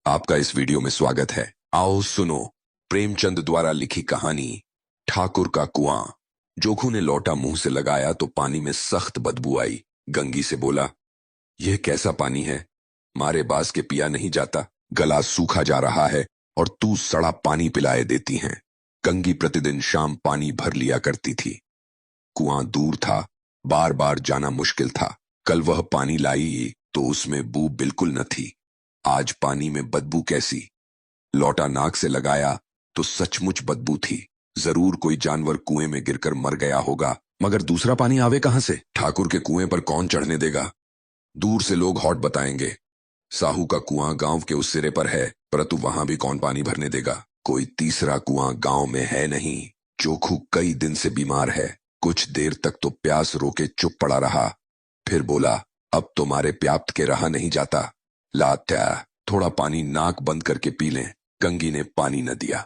आपका इस वीडियो में स्वागत है। आओ सुनो प्रेमचंद द्वारा लिखी कहानी ठाकुर का कुआं। जोखू ने लोटा मुंह से लगाया तो पानी में सख्त बदबू आई। गंगी से बोला, यह कैसा पानी है? मारे बास के पिया नहीं जाता, गला सूखा जा रहा है और तू सड़ा पानी पिलाए देती हैं। गंगी प्रतिदिन शाम पानी भर लिया करती थी। कुआं दूर था, बार बार जाना मुश्किल था। कल वह पानी लाई तो उसमें बू बिल्कुल न थी। आज पानी में बदबू कैसी? लौटा नाक से लगाया तो सचमुच बदबू थी। जरूर कोई जानवर कुएं में गिरकर मर गया होगा, मगर दूसरा पानी आवे कहां से? ठाकुर के कुएं पर कौन चढ़ने देगा? दूर से लोग हौट बताएंगे। साहू का कुआं गांव के उस सिरे पर है, परंतु वहां भी कौन पानी भरने देगा? कोई तीसरा कुआं गांव में है नहीं। जोखू कई दिन से बीमार है। कुछ देर तक तो प्यास रोके चुप पड़ा रहा, फिर बोला, अब तुम्हारे प्याप्त के रहा नहीं जाता। लात्या, थोड़ा पानी नाक बंद करके पी लें। गंगी ने पानी न दिया।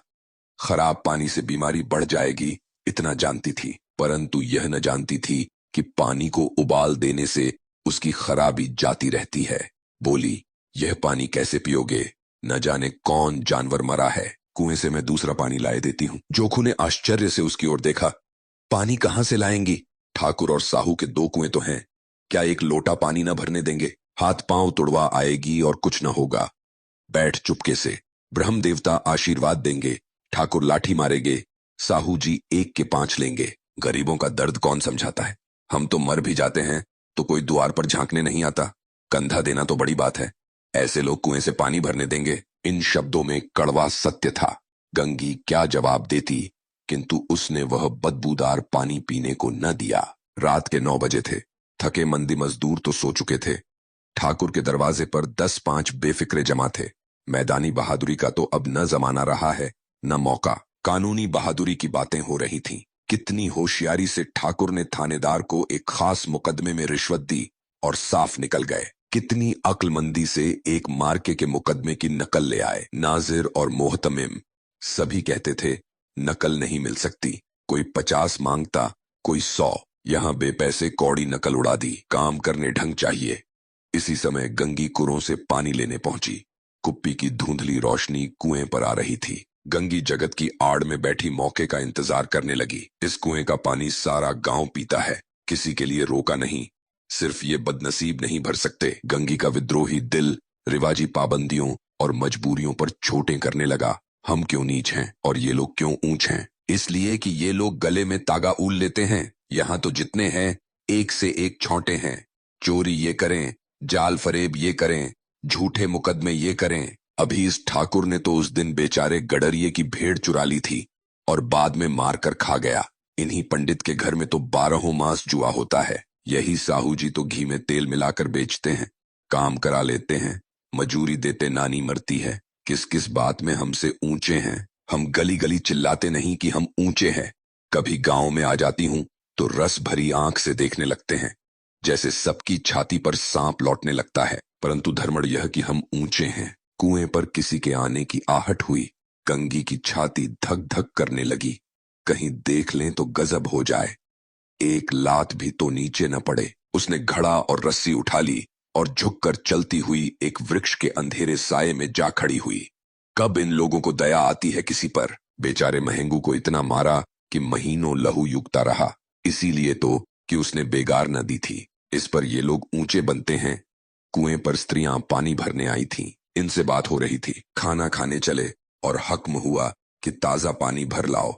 खराब पानी से बीमारी बढ़ जाएगी इतना जानती थी, परंतु यह न जानती थी कि पानी को उबाल देने से उसकी खराबी जाती रहती है। बोली, यह पानी कैसे पियोगे? न जाने कौन जानवर मरा है। कुएं से मैं दूसरा पानी लाए देती हूं। जोखू ने आश्चर्य से उसकी ओर देखा। पानी कहां से लाएंगी? ठाकुर और साहू के दो कुएं तो हैं, क्या एक लोटा पानी न भरने देंगे? हाथ पांव तुड़वा आएगी और कुछ न होगा। बैठ चुपके से, ब्रह्म देवता आशीर्वाद देंगे। ठाकुर लाठी मारेंगे, साहू जी एक के पांच लेंगे। गरीबों का दर्द कौन समझाता है? हम तो मर भी जाते हैं तो कोई द्वार पर झांकने नहीं आता। कंधा देना तो बड़ी बात है, ऐसे लोग कुएं से पानी भरने देंगे? इन शब्दों में कड़वा सत्य था। गंगी क्या जवाब देती, किंतु उसने वह बदबूदार पानी पीने को न दिया। रात के 9 बजे थे। थके मंदी मजदूर तो सो चुके थे। ठाकुर के दरवाजे पर 10-5 बेफिक्रे जमा थे। मैदानी बहादुरी का तो अब न जमाना रहा है, न मौका। कानूनी बहादुरी की बातें हो रही थीं। कितनी होशियारी से ठाकुर ने थानेदार को एक खास मुकदमे में रिश्वत दी और साफ निकल गए। कितनी अक्लमंदी से एक मार्के के मुकदमे की नकल ले आए। नाजिर और मोहतमिम सभी कहते थे नकल नहीं मिल सकती। कोई 50 मांगता, कोई 100। यहां बेपैसे कौड़ी नकल उड़ा दी। काम करने ढंग चाहिए। इसी समय गंगी कुरों से पानी लेने पहुंची। कुप्पी की धुंधली रोशनी कुएं पर आ रही थी। गंगी जगत की आड़ में बैठी मौके का इंतजार करने लगी। इस कुएं का पानी सारा गांव पीता है, किसी के लिए रोका नहीं। सिर्फ ये बदनसीब नहीं भर सकते। गंगी का विद्रोही दिल रिवाजी पाबंदियों और मजबूरियों पर छोटें करने लगा। हम क्यों नीच हैं और ये लोग क्यों ऊंच हैं? इसलिए कि ये लोग गले में तागा ऊल लेते हैं। यहां तो जितने हैं एक से एक छोटे हैं। चोरी ये करें, जाल फरेब ये करें, झूठे मुकदमे ये करें। अभी इस ठाकुर ने तो उस दिन बेचारे गडरिये की भेड़ चुरा ली थी और बाद में मारकर खा गया। इन्हीं पंडित के घर में तो 12 मास जुआ होता है। यही साहू जी तो घी में तेल मिलाकर बेचते हैं। काम करा लेते हैं, मजूरी देते नानी मरती है। किस किस बात में हमसे ऊंचे हैं। हम गली गली चिल्लाते नहीं कि हम ऊंचे हैं। कभी गांव में आ जाती हूं तो रस भरी आंख से देखने लगते हैं, जैसे सबकी छाती पर सांप लौटने लगता है। परंतु धर्मड़ यह कि हम ऊंचे हैं। कुएं पर किसी के आने की आहट हुई। गंगी की छाती धक धक करने लगी। कहीं देख लें तो गजब हो जाए। एक लात भी तो नीचे न पड़े। उसने घड़ा और रस्सी उठा ली और झुककर चलती हुई एक वृक्ष के अंधेरे साये में जा खड़ी हुई। कब इन लोगों को दया आती है किसी पर? बेचारे महंगू को इतना मारा कि महीनों लहू युगता रहा, इसीलिए तो कि उसने बेगार न दी थी। इस पर ये लोग ऊंचे बनते हैं। कुएं पर स्त्रियां पानी भरने आई थीं। इनसे बात हो रही थी। खाना खाने चले और हक्म हुआ कि ताजा पानी भर लाओ।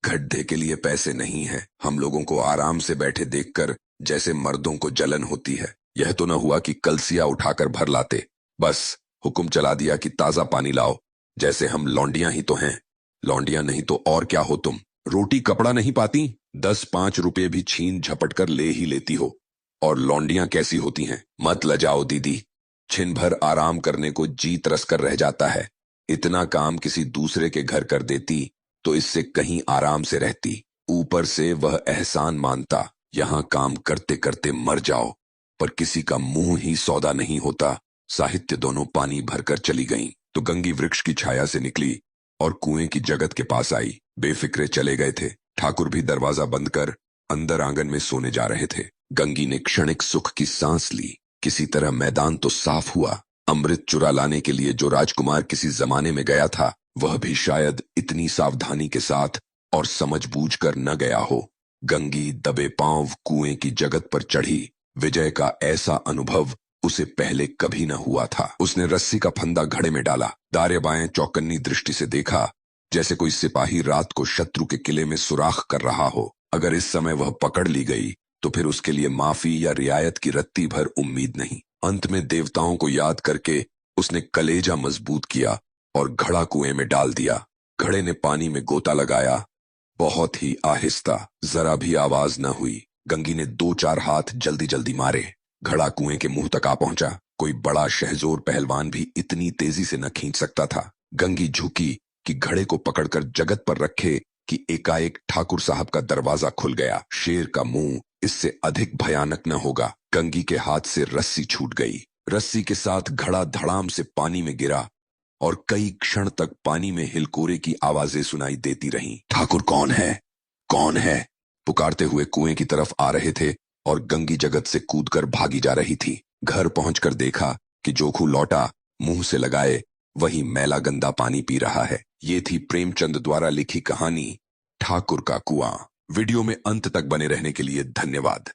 गड्ढे के लिए पैसे नहीं है। हम लोगों को आराम से बैठे देखकर जैसे मर्दों को जलन होती है। यह तो न हुआ कि कलसिया उठाकर भर लाते। बस हुक्म चला दिया कि ताजा पानी लाओ, जैसे हम लौंडियां ही तो हैं। लौंडियां नहीं तो और क्या हो तुम? रोटी कपड़ा नहीं पाती, 10-5 रुपए भी छीन झपट कर ले ही लेती हो। और लौंडियां कैसी होती हैं? मत लजाओ दीदी। छिन भर आराम करने को जी तरस कर रह जाता है। इतना काम किसी दूसरे के घर कर देती तो इससे कहीं आराम से रहती। ऊपर से वह एहसान मानता। यहां काम करते करते मर जाओ। पर किसी का मुंह ही सौदा नहीं होता। साहित्य दोनों पानी भरकर चली गईं तो गंगी वृक्ष की छाया से निकली और कुएं की जगत के पास आई। बेफिक्रे चले गए थे। ठाकुर भी दरवाजा बंद कर अंदर आंगन में सोने जा रहे थे। गंगी ने क्षणिक सुख की सांस ली। किसी तरह मैदान तो साफ हुआ। अमृत चुरा लाने के लिए जो राजकुमार किसी जमाने में गया था, वह भी शायद इतनी सावधानी के साथ और समझबूझ कर न गया हो। गंगी दबे पांव कुएं की जगत पर चढ़ी। विजय का ऐसा अनुभव उसे पहले कभी न हुआ था। उसने रस्सी का फंदा घड़े में डाला, दाएं बाएं चौकन्नी दृष्टि से देखा, जैसे कोई सिपाही रात को शत्रु के किले में सुराख कर रहा हो। अगर इस समय वह पकड़ ली गई तो फिर उसके लिए माफी या रियायत की रत्ती भर उम्मीद नहीं। अंत में देवताओं को याद करके उसने कलेजा मजबूत किया और घड़ा कुएं में डाल दिया। घड़े ने पानी में गोता लगाया, बहुत ही आहिस्ता, जरा भी आवाज न हुई। गंगी ने 2-4 हाथ जल्दी जल्दी मारे। घड़ा कुएं के मुंह तक आ पहुंचा। कोई बड़ा शहजोर पहलवान भी इतनी तेजी से न खींच सकता था। गंगी झुकी कि घड़े को पकड़कर जगत पर रखे कि एकाएक ठाकुर साहब का दरवाजा खुल गया। शेर का मुंह इससे अधिक भयानक न होगा। गंगी के हाथ से रस्सी छूट गई। रस्सी के साथ घड़ा धड़ाम से पानी में गिरा और कई क्षण तक पानी में हिलकोरे की आवाजें सुनाई देती रहीं। ठाकुर कौन है, कौन है, पुकारते हुए कुएं की तरफ आ रहे थे और गंगी जगत से कूदकर भागी जा रही थी। घर पहुंचकर देखा कि जोखू लौटा, मुंह से लगाए वही मैला गंदा पानी पी रहा है। ये थी प्रेमचंद द्वारा लिखी कहानी ठाकुर का कुआं। वीडियो में अंत तक बने रहने के लिए धन्यवाद।